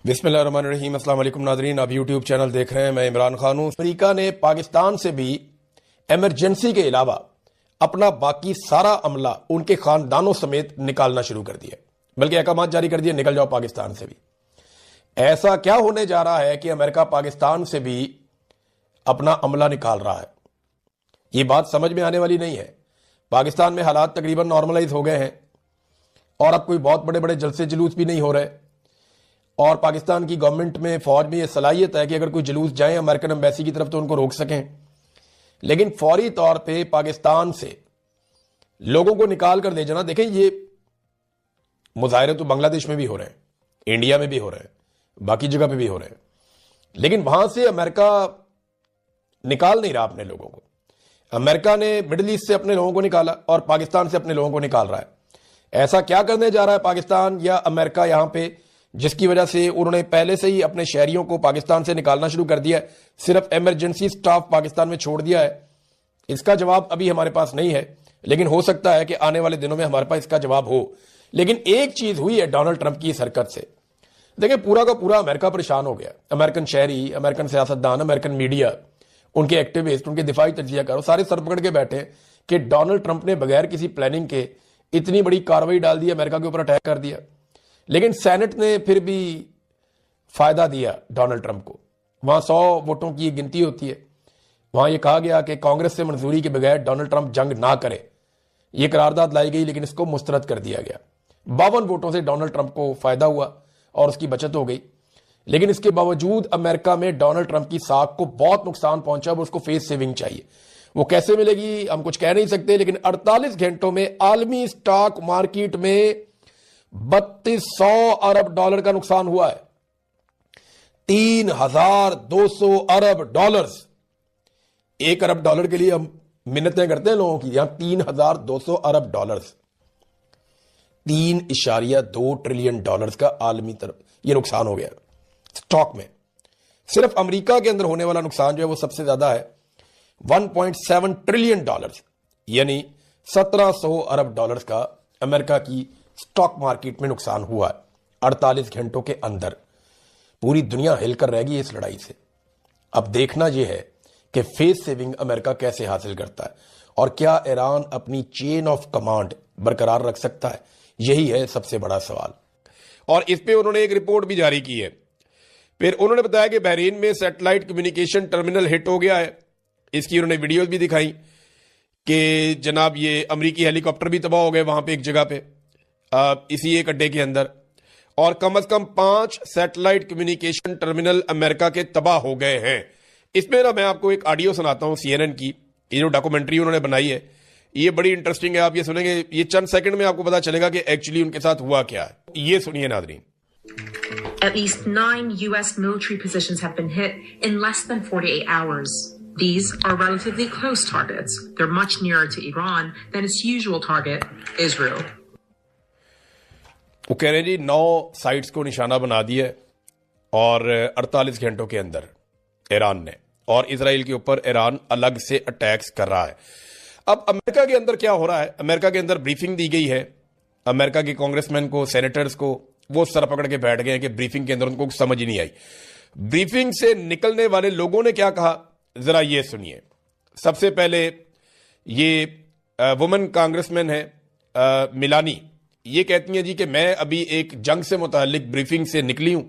बिस्मिल्लाहिर्रहमानिर्रहीम। अस्सलाम वालेकुम नाज़रीन, आप यूट्यूब चैनल देख रहे हैं, मैं इमरान खान हूं। अमेरिका ने पाकिस्तान से भी इमरजेंसी के अलावा अपना बाकी सारा अमला उनके खानदानों समेत निकालना शुरू कर दिया, बल्कि अहकाम जारी कर दिए, निकल जाओ पाकिस्तान से भी। ऐसा क्या होने जा रहा है कि अमेरिका पाकिस्तान से भी अपना अमला निकाल रहा है? ये बात समझ में आने वाली नहीं है। पाकिस्तान में हालात तकरीबन नॉर्मलाइज हो गए हैं और अब कोई बहुत बड़े बड़े जलसे जुलूस भी नहीं हो रहे, और पाकिस्तान की गवर्नमेंट में, फौज में यह सलाहियत है कि अगर कोई जुलूस जाए अमेरिकन एम्बेसी की तरफ तो उनको रोक सकें। लेकिन फौरी तौर पे पाकिस्तान से लोगों को निकाल कर ले जाना, देखें ये मुजाहरे तो बांग्लादेश में भी हो रहे हैं, इंडिया में भी हो रहे हैं, बाकी जगह पे भी हो रहे हैं, लेकिन वहां से अमेरिका निकाल नहीं रहा अपने लोगों को। अमेरिका ने मिडिल ईस्ट से अपने लोगों को निकाला और पाकिस्तान से अपने लोगों को निकाल रहा है। ऐसा क्या करने जा रहा है पाकिस्तान या अमेरिका यहां पे, जिसकी वजह से उन्होंने पहले से ही अपने शहरियों को पाकिस्तान से निकालना शुरू कर दिया है, सिर्फ इमरजेंसी स्टाफ पाकिस्तान में छोड़ दिया है? इसका जवाब अभी हमारे पास नहीं है, लेकिन हो सकता है कि आने वाले दिनों में हमारे पास इसका जवाब हो। लेकिन एक चीज हुई है डोनाल्ड ट्रंप की इस हरकत से, देखिए पूरा का पूरा अमेरिका परेशान हो गया। अमेरिकन शहरी, अमेरिकन सियासतदान, अमेरिकन मीडिया, उनके एक्टिविस्ट, उनके दिफाई तजिया करो, सारे सर पकड़ के बैठे कि डोनाल्ड ट्रंप ने बगैर किसी प्लानिंग के इतनी बड़ी कार्रवाई डाल दी, अमेरिका के ऊपर अटैक कर दिया। लेकिन सेनेट ने फिर भी फायदा दिया डोनाल्ड ट्रंप को। वहां 100 वोटों की गिनती होती है, वहां यह कहा गया कि कांग्रेस से मंजूरी के बगैर डोनाल्ड ट्रंप जंग ना करे, यह करारदाद लाई गई, लेकिन इसको मुस्तरद कर दिया गया। 52 वोटों से डोनाल्ड ट्रंप को फायदा हुआ और उसकी बचत हो गई। लेकिन इसके बावजूद अमेरिका में डोनाल्ड ट्रंप की साख को बहुत नुकसान पहुंचा, वो उसको फेस सेविंग चाहिए। वो कैसे मिलेगी हम कुछ कह नहीं सकते, लेकिन 48 घंटों में आलमी स्टॉक मार्केट में 3200 अरब डॉलर का नुकसान हुआ है। 3200 अरब डॉलर्स। 1 अरब डॉलर के लिए हम मिन्नतें करते हैं लोगों की, यहां 3200 अरब डॉलर्स, 3.2 ट्रिलियन डॉलर्स का आलमी तरफ यह नुकसान हो गया स्टॉक में। सिर्फ अमेरिका के अंदर होने वाला नुकसान जो है वो सबसे ज्यादा है, 1.7 ट्रिलियन डॉलर्स, यानी 1700 अरब डॉलर्स का अमेरिका की स्टॉक मार्केट में नुकसान हुआ है 48 घंटों के अंदर। पूरी दुनिया हिलकर रहेगी इस लड़ाई से। अब देखना यह है कि फेस सेविंग अमेरिका कैसे हासिल करता है और क्या ईरान अपनी चेन ऑफ कमांड बरकरार रख सकता है, यही है सबसे बड़ा सवाल। और इस पे उन्होंने एक रिपोर्ट भी जारी की है। फिर उन्होंने बताया कि बहरीन में सैटेलाइट कम्युनिकेशन टर्मिनल हिट हो गया है। इसकी उन्होंने वीडियोस भी दिखाई कि जनाब ये अमेरिकी हेलीकॉप्टर भी तबाह हो गए वहां पे एक जगह पे, इसी एक अड्डे के अंदर, और कम से कम 5 सैटेलाइट कम्युनिकेशन टर्मिनल अमेरिका के तबाह हो गए हैं। इसमें ना मैं आपको एक ऑडियो सुनाता हूं CNN की, ये जो डॉक्यूमेंट्री उन्होंने बनाई है, ये बड़ी इंटरेस्टिंग है। आप ये सुनेंगे, ये चंद सेकंड में आपको पता चलेगा कि एक्चुअली उनके साथ हुआ क्या है। ये सुनिए नाज़रीन। At least 9 U.S. military positions have been hit in less than 48 hours. These are relatively close targets. They're much nearer to Iran than its usual target, Israel. वो कह रहे हैं जी 9 साइट्स को निशाना बना दिया और 48 घंटों के अंदर ईरान ने, और इसराइल के ऊपर ईरान अलग से अटैक्स कर रहा है। अब अमेरिका के अंदर क्या हो रहा है? अमेरिका के अंदर ब्रीफिंग दी गई है अमेरिका के कांग्रेसमैन को, सेनेटर्स को। वो सर पकड़ के बैठ गए हैं कि ब्रीफिंग के अंदर उनको समझ ही नहीं आई। ब्रीफिंग से निकलने वाले लोगों ने क्या कहा, जरा ये सुनिए। सबसे पहले ये वुमेन कांग्रेसमैन है मिलानी, ये कहती हैं जी कि मैं अभी एक जंग से मुतालिक ब्रीफिंग से निकली हूं।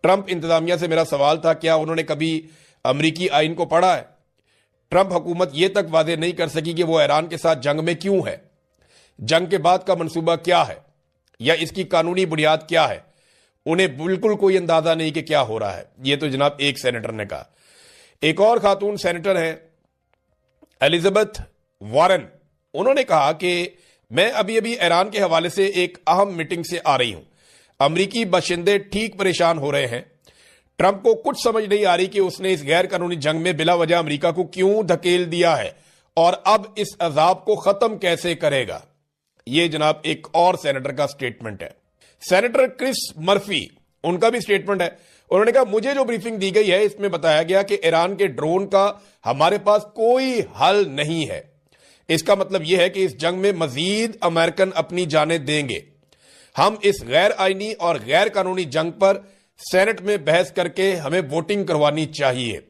ट्रंप इंतजामिया से मेरा सवाल था क्या उन्होंने कभी अमेरिकी आइन को पढ़ा है? ट्रंप हुकूमत यह तक वादे नहीं कर सकी कि वो ईरान के साथ जंग में क्यों है, जंग के बाद का मंसूबा क्या है या इसकी कानूनी बुनियाद क्या है। उन्हें बिल्कुल कोई अंदाजा नहीं कि क्या हो रहा है। यह तो जनाब एक सेनेटर ने कहा। एक और खातून सेनेटर है एलिजाबेथ वारन, उन्होंने कहा कि मैं अभी अभी ईरान के हवाले से एक अहम मीटिंग से आ रही हूं। अमरीकी बाशिंदे ठीक परेशान हो रहे हैं। ट्रंप को कुछ समझ नहीं आ रही कि उसने इस गैर कानूनी जंग में बिला वजह अमरीका को क्यों धकेल दिया है और अब इस अजाब को खत्म कैसे करेगा। यह जनाब एक और सेनेटर का स्टेटमेंट है। सेनेटर क्रिस मर्फी, उनका भी स्टेटमेंट है। उन्होंने कहा मुझे जो ब्रीफिंग दी गई है इसमें बताया गया कि ईरान के ड्रोन का हमारे पास कोई हल नहीं है। इसका मतलब यह है कि इस जंग में मजीद अमेरिकन अपनी जानें देंगे। हम इस गैर आईनी और गैर कानूनी जंग पर सेनेट में बहस करके हमें वोटिंग करवानी चाहिए।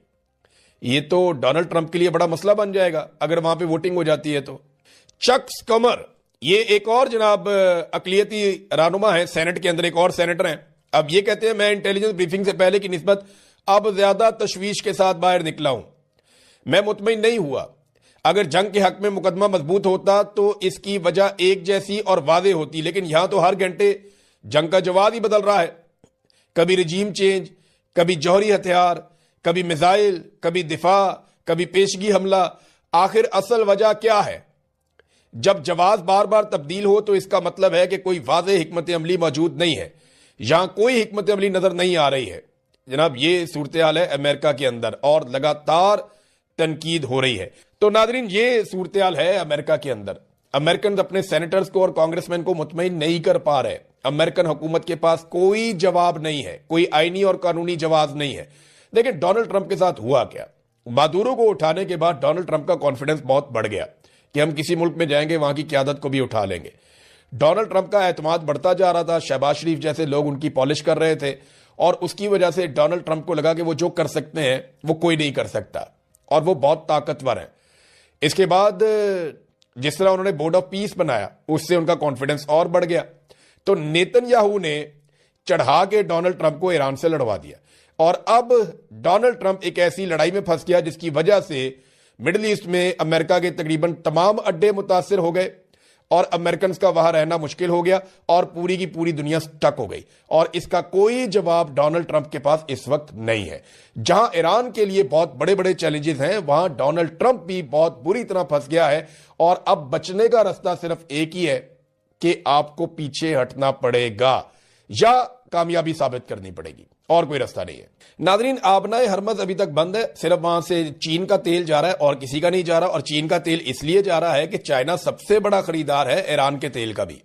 ये तो डोनाल्ड ट्रंप के लिए बड़ा मसला बन जाएगा अगर वहां पे वोटिंग हो जाती है तो। चक स्कमर, ये एक और जनाब अकलियती रहनुमा है सेनेट के अंदर, एक और सेनेटर हैं। अब ये कहते हैं मैं इंटेलिजेंस ब्रीफिंग से पहले की निस्बत अब ज्यादा तशवीश के साथ बाहर निकला हूं। मैं मुतमईन नहीं हुआ। अगर जंग के हक में मुकदमा मजबूत होता तो इसकी वजह एक जैसी और वादे होती, लेकिन यहां तो हर घंटे जंग का जवाब ही बदल रहा है। कभी रजीम चेंज, कभी जौहरी हथियार, कभी मिसाइल, कभी दिफा, कभी पेशगी हमला। आखिर असल वजह क्या है? जब जवाब बार बार तब्दील हो तो इसका मतलब है कि कोई वाज़ेह हिकमत अमली मौजूद नहीं है, यहां कोई हिकमत अमली नजर नहीं आ रही है। जनाब ये सूरत हाल है अमेरिका के अंदर और लगातार तनकीद हो रही है। तो नादरीन ये सूरत हाल है अमेरिका के अंदर। अमेरिकन अपने सेनेटर्स को और कांग्रेसमैन को मुतमईन नहीं कर पा रहे। अमेरिकन हुकूमत के पास कोई जवाब नहीं है, कोई आईनी और कानूनी जवाब नहीं है। लेकिन डोनाल्ड ट्रंप के साथ हुआ क्या? मादुरो को उठाने के बाद डोनाल्ड ट्रंप का कॉन्फिडेंस बहुत बढ़ गया कि हम किसी मुल्क में जाएंगे वहां की क्यादत को भी उठा लेंगे। डोनाल्ड ट्रंप का एतमाद बढ़ता जा रहा था। शहबाज शरीफ जैसे लोग उनकी पॉलिश कर रहे थे और उसकी वजह से डोनाल्ड ट्रंप को लगा कि वो जो कर सकते हैं वो कोई नहीं कर सकता और वो बहुत ताकतवर है। इसके बाद जिस तरह उन्होंने बोर्ड ऑफ पीस बनाया उससे उनका कॉन्फिडेंस और बढ़ गया। तो नेतन्याहू ने चढ़ा के डोनाल्ड ट्रंप को ईरान से लड़वा दिया और अब डोनाल्ड ट्रंप एक ऐसी लड़ाई में फंस गया जिसकी वजह से मिडिल ईस्ट में अमेरिका के तकरीबन तमाम अड्डे मुतासिर हो गए और अमेरिकन का वहां रहना मुश्किल हो गया और पूरी की पूरी दुनिया स्टक हो गई। और इसका कोई जवाब डोनाल्ड ट्रंप के पास इस वक्त नहीं है। जहां ईरान के लिए बहुत बड़े बड़े चैलेंजेस हैं वहां डोनाल्ड ट्रंप भी बहुत बुरी तरह फंस गया है और अब बचने का रास्ता सिर्फ एक ही है कि आपको पीछे हटना पड़ेगा या कामयाबी साबित करनी पड़ेगी, और कोई रास्ता नहीं है। नादरीन आबनाए हरमज अभी तक बंद है, सिर्फ वहां से चीन का तेल जा रहा है और किसी का नहीं जा रहा। और चीन का तेल इसलिए जा रहा है कि चाइना सबसे बड़ा खरीदार है ईरान के तेल का भी।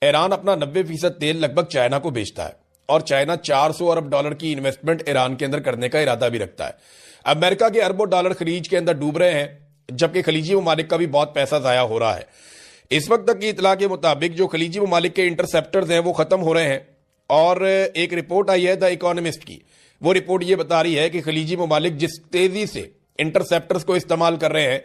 ईरान अपना 90% तेल लगभग चाइना को बेचता है और चाइना 400 अरब डॉलर की इन्वेस्टमेंट ईरान के अंदर करने का इरादा भी रखता है। अमेरिका के अरबों डॉलर खरीज के अंदर डूब रहे हैं जबकि खलीजी ममालिक का भी बहुत पैसा जाया हो रहा है। इस वक्त तक की इतला के मुताबिक जो खलीजी ममालिक के इंटरसेप्टर्स हैं वो खत्म हो रहे हैं और एक रिपोर्ट आई है द इकोनॉमिस्ट की। वो रिपोर्ट ये बता रही है कि खलीजी ममालिक जिस तेजी से इंटरसेप्टर्स को इस्तेमाल कर रहे हैं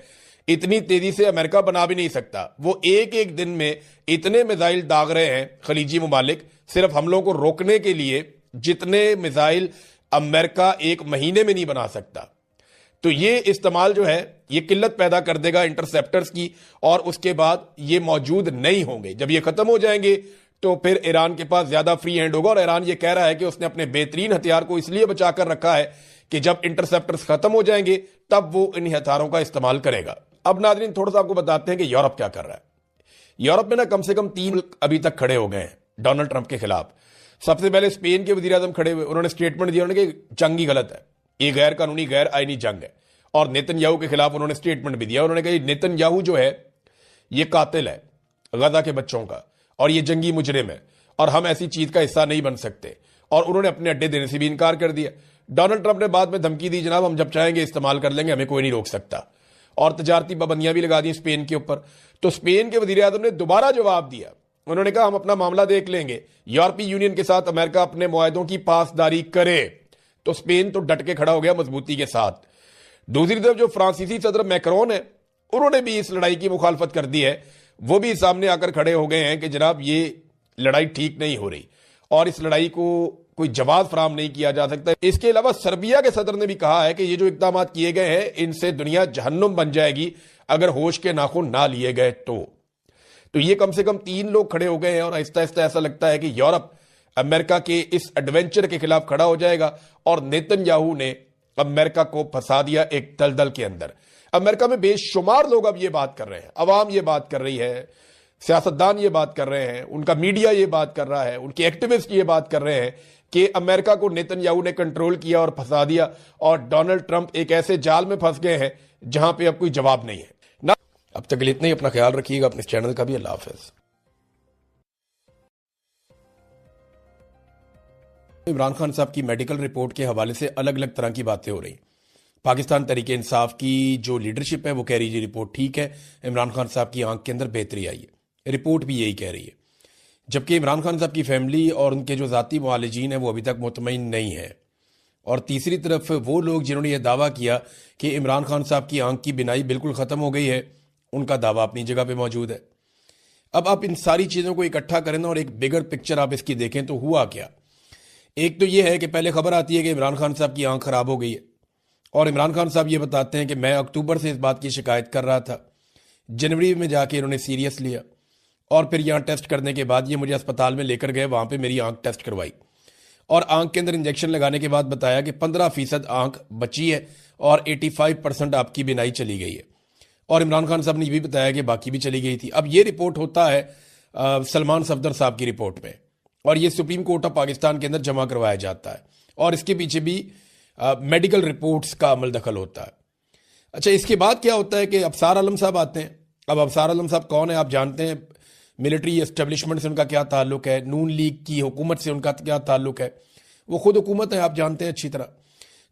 इतनी तेजी से अमेरिका बना भी नहीं सकता। वो एक एक दिन में इतने मिसाइल दाग रहे हैं खलीजी ममालिक सिर्फ हमलों को रोकने के लिए जितने मिसाइल अमेरिका एक महीने में नहीं बना सकता। तो ये इस्तेमाल जो है ये किल्लत पैदा कर देगा इंटरसेप्टर्स की और उसके बाद ये मौजूद नहीं होंगे। जब ये खत्म हो जाएंगे तो फिर ईरान के पास ज्यादा फ्री हैंड होगा। और ईरान ये कह रहा है कि उसने अपने बेहतरीन हथियार को इसलिए बचाकर रखा है कि जब इंटरसेप्टर्स खत्म हो जाएंगे तब वो इन हथियारों का इस्तेमाल करेगा। अब नाज़रीन थोड़ा सा आपको बताते हैं कि यूरोप क्या कर रहा है। यूरोप में ना कम से कम 3 अभी तक खड़े हो गए हैं डोनाल्ड ट्रंप के खिलाफ। सबसे पहले स्पेन के वजीर आजम खड़े हुए, उन्होंने स्टेटमेंट दिया उन्होंने कि जंग ही गलत है, ये गैर कानूनी गैर आईनी जंग है। और नेतन्याहू के खिलाफ उन्होंने स्टेटमेंट भी दिया, उन्होंने कहा नेतन्याहू जो है ये कातिल है गजा के बच्चों का और ये जंगी मुजरिम है और हम ऐसी चीज का हिस्सा नहीं बन सकते। और उन्होंने अपने अड्डे देने से भी इनकार कर दिया। डोनाल्ड ट्रंप ने बाद में धमकी दी, जनाब हम जब चाहेंगे इस्तेमाल कर लेंगे, हमें कोई नहीं रोक सकता। और तजारती पाबंदियां भी लगा दी स्पेन के ऊपर। तो स्पेन के वजीर आजम ने दोबारा जवाब दिया, उन्होंने कहा हम अपना मामला देख लेंगे, यूरोपीय यूनियन के साथ अमेरिका अपने मुआहदों की पासदारी करे। तो स्पेन तो डट के खड़ा हो गया मजबूती के साथ। दूसरी तरफ जो फ्रांसीसी सदर मैक्रोन है उन्होंने भी इस लड़ाई की मुखालफत कर दी है। वो भी सामने आकर खड़े हो गए हैं कि जनाब ये लड़ाई ठीक नहीं हो रही और इस लड़ाई को कोई जवाब फराहम नहीं किया जा सकता। इसके अलावा सर्बिया के सदर ने भी कहा है कि ये जो इकदाम किए गए हैं इनसे दुनिया जहन्नुम बन जाएगी अगर होश के नाखून ना लिए गए तो ये कम से कम 3 लोग खड़े हो गए हैं और आहिस्ता आहिस्ता ऐसा लगता है कि यूरोप अमेरिका के इस एडवेंचर के खिलाफ खड़ा हो जाएगा। और नेतन्याहू ने अमेरिका को फंसा दिया एक दलदल के अंदर। अमेरिका में बेशुमार लोग अब ये बात कर रहे हैं, अवाम ये बात कर रही है, सियासतदान ये बात कर रहे हैं, उनका मीडिया ये बात कर रहा है, उनके एक्टिविस्ट ये बात कर रहे हैं कि अमेरिका को नेतन्याहू ने कंट्रोल किया और फंसा दिया और डोनाल्ड ट्रंप एक ऐसे जाल में फंस गए हैं जहां पे अब कोई जवाब नहीं है ना। अब तक इतना ही, अपना ख्याल रखिएगा, अपने चैनल का भी। अल्लाह हाफिज। इमरान खान साहब की मेडिकल रिपोर्ट के हवाले से अलग अलग तरह की बातें हो रही। पाकिस्तान तहरीक इंसाफ की जो लीडरशिप है वो कह रही है रिपोर्ट ठीक है, इमरान खान साहब की आंख के अंदर बेहतरी आई है। रिपोर्ट भी यही कह रही है। जबकि इमरान खान साहब की फैमिली और उनके जो ज़ाती मुआलिजीन हैं वो अभी तक मुतमईन नहीं है। और तीसरी तरफ वो लोग जिन्होंने यह दावा किया कि इमरान खान साहब की आंख की बिनाई बिल्कुल ख़त्म हो गई है, उनका दावा अपनी जगह पे मौजूद है। अब आप इन सारी चीज़ों को इकट्ठा करें और एक बिगर पिक्चर आप इसकी देखें तो हुआ क्या। एक तो ये है कि पहले खबर आती है कि इमरान खान साहब की आंख ख़राब हो गई है, और इमरान खान साहब ये बताते हैं कि मैं अक्टूबर से इस बात की शिकायत कर रहा था, जनवरी में जाके इन्होंने सीरियस लिया और फिर यहाँ टेस्ट करने के बाद ये मुझे अस्पताल में लेकर गए, वहाँ पे मेरी आंख टेस्ट करवाई और आंख के अंदर इंजेक्शन लगाने के बाद बताया कि 15% आंख बची है और 85% आपकी बिनाई चली गई है। और इमरान खान साहब ने ये भी बताया कि बाकी भी चली गई थी। अब ये रिपोर्ट होता है सलमान सफदर साहब की रिपोर्ट में, और ये सुप्रीम कोर्ट ऑफ पाकिस्तान के अंदर जमा करवाया जाता है, और इसके पीछे भी मेडिकल रिपोर्ट्स का अमल दखल होता है। अच्छा, इसके बाद क्या होता है कि अफसार आलम साहब आते हैं। अब अफसार आलम साहब कौन है आप जानते हैं, मिलिट्री एस्टेब्लिशमेंट से उनका क्या ताल्लुक है, नून लीग की हुकूमत से उनका क्या ताल्लुक है, वो खुद हुकूमत है, आप जानते हैं अच्छी तरह।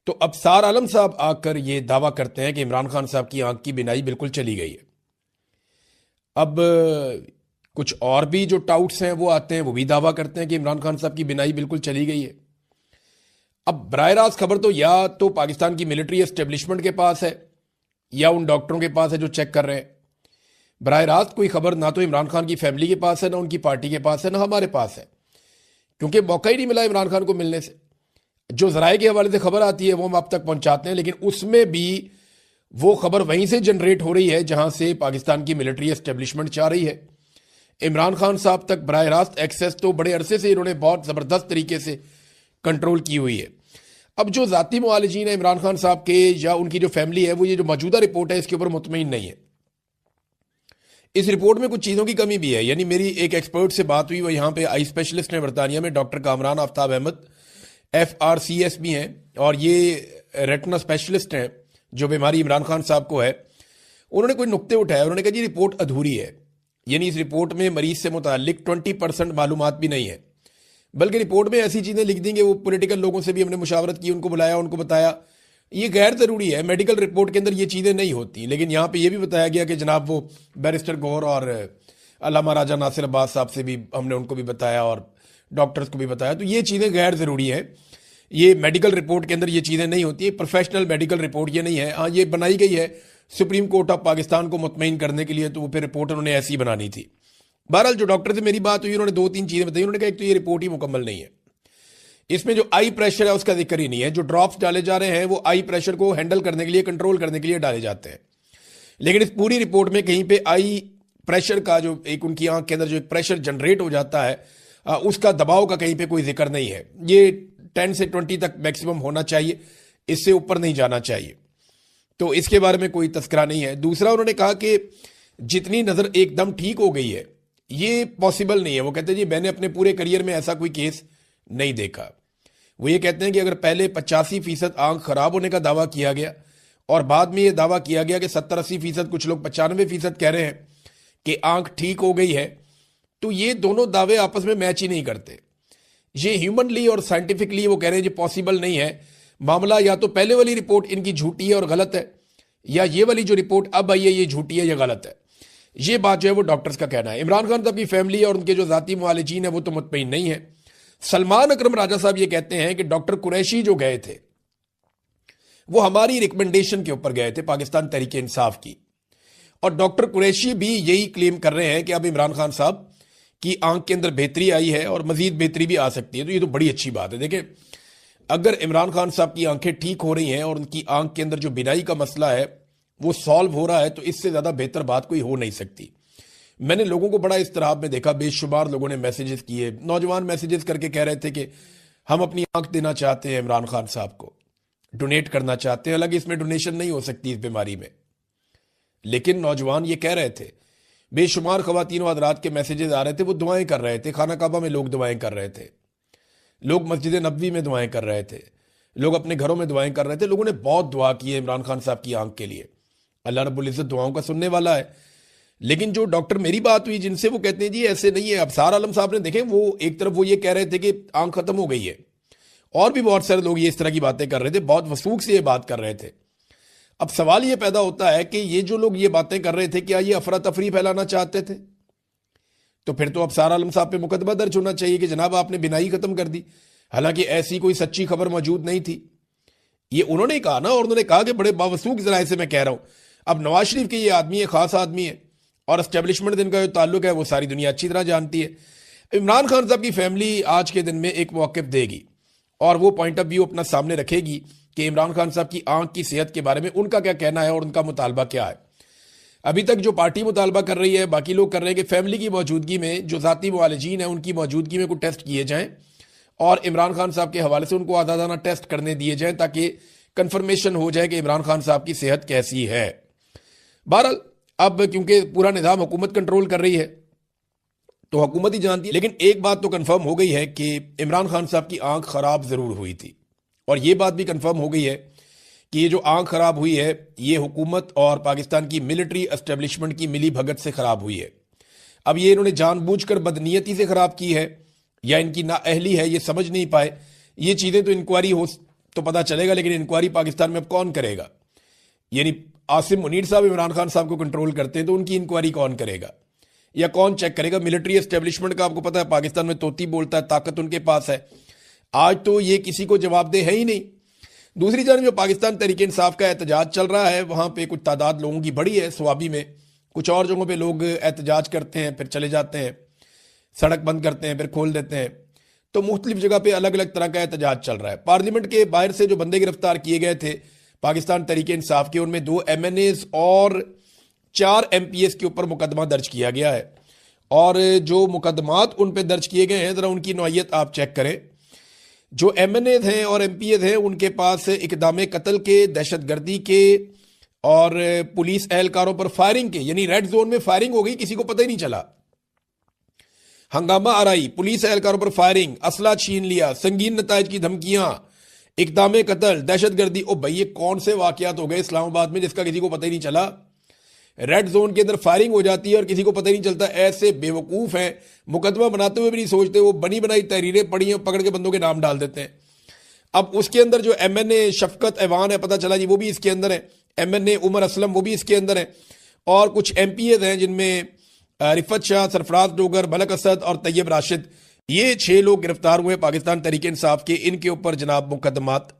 तो अफसार आलम साहब आकर ये दावा करते हैं कि इमरान खान साहब की आंख की बिनाई बिल्कुल चली गई है। अब कुछ और भी जो टाउट्स हैं वो आते हैं, वो भी दावा करते हैं कि इमरान खान साहब की बिनाई बिल्कुल चली गई है। अब बराह रास्त खबर तो या तो पाकिस्तान की मिलिट्री एस्टेब्लिशमेंट के पास है या उन डॉक्टरों के पास है जो चेक कर रहे हैं। बराह रास्त कोई खबर ना तो इमरान खान की फैमिली के पास है, ना उनकी पार्टी के पास है, ना हमारे पास है, क्योंकि मौका ही नहीं मिला इमरान खान को मिलने से। जो जराए के हवाले से खबर आती है वो हम आप तक पहुंचाते हैं, लेकिन उसमें भी वो खबर वहीं से जनरेट हो रही है जहां से पाकिस्तान की मिलिट्री एस्टेब्लिशमेंट चाह रही है। इमरान खान साहब तक बराह रास्त एक्सेस तो बड़े अरसे से इन्होंने बहुत ज़बरदस्त तरीके से कंट्रोल की हुई है। अब जो ज़ाती मुआलिजीन है इमरान खान साहब के या उनकी जो फैमिली है, वो ये जो मौजूदा रिपोर्ट है इसके ऊपर मुतमईन नहीं है। इस रिपोर्ट में कुछ चीज़ों की कमी भी है। यानी मेरी एक एक्सपर्ट से बात हुई, वो यहाँ पे आई स्पेशलिस्ट हैं बरतानिया में, डॉक्टर कामरान आफ्ताब अहमद, FRCS भी हैं, और ये रेटिना स्पेशलिस्ट हैं जो बीमारी इमरान खान साहब को है। उन्होंने कोई नुक्ते उठाए, उन्होंने कहा जी रिपोर्ट अधूरी है। यानी इस रिपोर्ट में मरीज से मुतालिक 20% मालूमात भी नहीं है, बल्कि रिपोर्ट में ऐसी चीज़ें लिख देंगे। वो पॉलिटिकल लोगों से भी हमने मुशावरत की, उनको बुलाया, उनको बताया ये गैर ज़रूरी है, मेडिकल रिपोर्ट के अंदर ये चीज़ें नहीं होती। लेकिन यहाँ पे ये भी बताया गया कि जनाब वो बैरिस्टर गौर और अल्लामा राजा नासिर अब्बास साहब से भी हमने उनको भी बताया और डॉक्टर्स को भी बताया, तो ये चीज़ें गैर ज़रूरी हैं। ये मेडिकल रिपोर्ट के अंदर ये चीज़ें नहीं होती, प्रोफेशनल मेडिकल रिपोर्ट ये नहीं है। हाँ, ये बनाई गई है सुप्रीम कोर्ट ऑफ पाकिस्तान को मुतमईन करने के लिए, तो वो फिर रिपोर्ट उन्होंने ऐसी बनानी थी। बहरहाल जो डॉक्टर से मेरी बात हुई, उन्होंने 2-3 चीज़ें बताई। उन्होंने कहा एक तो ये रिपोर्ट ही मुकम्मल नहीं है, इसमें जो आई प्रेशर है उसका जिक्र ही नहीं है। जो ड्रॉप्स डाले जा रहे हैं वो आई प्रेशर को हैंडल करने के लिए, कंट्रोल करने के लिए डाले जाते हैं, लेकिन इस पूरी रिपोर्ट में कहीं पे आई प्रेशर का जो एक उनकी आंख के अंदर जो एक प्रेशर जनरेट हो जाता है उसका दबाव का कहीं पे कोई जिक्र नहीं है। ये 10 से 20 तक मैक्सिमम होना चाहिए, इससे ऊपर नहीं जाना चाहिए, तो इसके बारे में कोई तस्करा नहीं है। दूसरा, उन्होंने कहा कि जितनी नज़र एकदम ठीक हो गई है ये पॉसिबल नहीं है। वो कहते हैं जी मैंने अपने पूरे करियर में ऐसा कोई केस नहीं देखा। वो ये कहते हैं कि अगर पहले 85% आंख खराब होने का दावा किया गया और बाद में ये दावा किया गया कि 70-80%, कुछ लोग 95% कह रहे हैं कि आंख ठीक हो गई है, तो ये दोनों दावे आपस में मैच ही नहीं करते। ये ह्यूमनली और साइंटिफिकली वो कह रहे हैं जी पॉसिबल नहीं है। मामला या तो पहले वाली रिपोर्ट इनकी झूठी है और गलत है, या ये वाली जो रिपोर्ट अब आई है ये झूठी है या गलत है। ये बात जो है वो डॉक्टर्स का कहना है। इमरान खान साहब की फैमिली और उनके जो जाती मुआलिजीन है वो तो मुतमईन नहीं है। सलमान अकरम राजा साहब ये कहते हैं कि डॉक्टर कुरैशी जो गए थे वो हमारी रिकमेंडेशन के ऊपर गए थे, पाकिस्तान तहरीक इंसाफ की, और डॉक्टर कुरैशी भी यही क्लेम कर रहे हैं कि अब इमरान खान साहब की आंख के अंदर बेहतरी आई है और मजीद बेहतरी भी आ सकती है। तो ये तो बड़ी अच्छी बात है। देखिए, अगर इमरान खान साहब की आंखें ठीक हो रही हैं और उनकी आंख के अंदर जो बिनाई का मसला है वो सॉल्व हो रहा है, तो इससे ज़्यादा बेहतर बात कोई हो नहीं सकती। मैंने लोगों को बड़ा इस्तराब में देखा, बेशुमार लोगों ने मैसेजेस किए, नौजवान मैसेजेस करके कह रहे थे कि हम अपनी आंख देना चाहते हैं इमरान खान साहब को, डोनेट करना चाहते हैं। हालांकि इसमें डोनेशन नहीं हो सकती इस बीमारी में, लेकिन नौजवान ये कह रहे थे। बेशुमार खवातीन और हज़रात के मैसेजेस आ रहे थे, वो दुआएं कर रहे थे। खाना काबा में लोग दुआएं कर रहे थे, लोग मस्जिद नबवी में दुआएं कर रहे थे, लोग अपने घरों में दुआएं कर रहे थे। लोगों ने बहुत दुआ की है इमरान खान साहब की आंख के लिए। अल्लाह रब्बुल इज़्ज़त दुआओं का सुनने वाला है। लेकिन जो डॉक्टर मेरी बात हुई जिनसे, वो कहते हैं जी ऐसे नहीं है। अफसार आलम साहब ने देखे, वो एक तरफ वो ये कह रहे थे कि आंख खत्म हो गई है, और भी बहुत सारे लोग ये इस तरह की बातें कर रहे थे, बहुत वसूख से ये बात कर रहे थे। अब सवाल ये पैदा होता है कि ये जो लोग ये बातें कर रहे थे, क्या ये अफरा तफरी फैलाना चाहते थे? तो फिर तो अब सारा आलम साहब पे मुकदमा दर्ज होना चाहिए कि जनाब आपने बिनाई खत्म कर दी, हालांकि ऐसी कोई सच्ची खबर मौजूद नहीं थी। ये उन्होंने ही कहा ना, और उन्होंने कहा कि बड़े बावसूख जराए से मैं कह रहा हूं। अब नवाज शरीफ के ये आदमी है, खास आदमी है, और एस्टेब्लिशमेंट दिन का जो ताल्लुक है वो सारी दुनिया अच्छी तरह जानती है। इमरान खान साहब की फैमिली आज के दिन में एक मौक़िफ़ देगी और वो पॉइंट ऑफ व्यू अपना सामने रखेगी कि इमरान खान साहब की आंख की सेहत के बारे में उनका क्या कहना है और उनका मुतालबा क्या है। अभी तक जो पार्टी मुतालबा कर रही है, बाकी लोग कर रहे हैं कि फैमिली की मौजूदगी में जो ज़ाती मुआलजीन है उनकी मौजूदगी में कोई टेस्ट किए जाएं और इमरान खान साहब के हवाले से उनको आज़ादाना टेस्ट करने दिए जाएं ताकि कंफर्मेशन हो जाए कि इमरान खान साहब की सेहत कैसी है। बहरहाल अब क्योंकि पूरा निज़ाम हुकूमत कंट्रोल कर रही है तो हुकूमत ही जानती है, लेकिन एक बात तो कंफर्म हो गई है कि इमरान खान साहब की आंख खराब जरूर हुई थी, और ये बात भी कंफर्म हो गई है कि ये जो आंख खराब हुई है ये हुकूमत और पाकिस्तान की मिलिट्री एस्टेब्लिशमेंट की मिली भगत से खराब हुई है। अब ये इन्होंने जानबूझकर बदनीयती से खराब की है या इनकी नाअहली है, ये समझ नहीं पाए। ये चीजें तो इंक्वायरी हो तो पता चलेगा, लेकिन इंक्वायरी पाकिस्तान में अब कौन करेगा? यानी आसिम मुनीर साहब इमरान खान साहब को कंट्रोल करते हैं तो उनकी इंक्वायरी कौन करेगा या कौन चेक करेगा? मिलिट्री एस्टेब्लिशमेंट का आपको पता है पाकिस्तान में तोती बोलता है, ताकत उनके पास है। आज तो ये किसी को जवाबदेह है ही नहीं। दूसरी जानब जो पाकिस्तान तहरीक इंसाफ का एहतजाज चल रहा है वहां पे कुछ तादाद लोगों की बड़ी है स्वाबी में, कुछ और जगहों पे लोग एहतजाज करते हैं फिर चले जाते हैं, सड़क बंद करते हैं फिर खोल देते हैं, तो मुख्तलिफ जगह पे अलग अलग तरह का एहतजाज चल रहा है। पार्लियामेंट के बाहर से जो बंदे गिरफ्तार किए गए थे पाकिस्तान तहरीक इंसाफ के, उनमें 2 MNAs और 4 MPs के ऊपर मुकदमा दर्ज किया गया है, और जो मुकदमात उन पे दर्ज किए गए हैं जरा उनकी नौयत आप चेक करें। जो MNAs हैं और MPs हैं उनके पास इक़दाम कत्ल के, दहशतगर्दी के और पुलिस एहलकारों पर फायरिंग के, यानी रेड जोन में फायरिंग हो गई, किसी को पता ही नहीं चला, हंगामा आराई, पुलिस एहलकारों पर फायरिंग, असला छीन लिया, संगीन नतायज की धमकियां, इक़दाम कत्ल, दहशतगर्दी। ओ भाई ये कौन से वाकयात हो गए इस्लामाबाद में जिसका किसी को पता ही नहीं चला? रेड जोन के अंदर फायरिंग हो जाती है और किसी को पता ही नहीं चलता। ऐसे बेवकूफ हैं, मुकदमा बनाते हुए भी नहीं सोचते, वो बनी बनाई तहरीरें पड़ी हैं, पकड़ के बंदों के नाम डाल देते हैं। अब उसके अंदर जो MNA शफकत ऐवान है, पता चला जी वो भी इसके अंदर है, MNA उमर असलम वो भी इसके अंदर है, और कुछ MPs हैं जिनमें रिफत शाह, सरफराज डोगर, मलक असद और तैयब राशिद, ये 6 लोग गिरफ्तार हुए पाकिस्तान तहरीक इंसाफ के। इनके ऊपर जनाब मुकदमात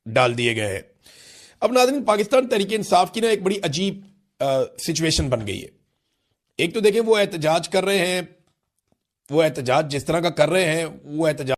डाल दिए गए हैं। अब नाज़रीन पाकिस्तान तहरीक इंसाफ की ना एक बड़ी अजीब सिचुएशन बन गई है। एक तो देखें वो एहतजाज कर रहे हैं, वो एहतजाज जिस तरह का कर रहे हैं वो एहतजाज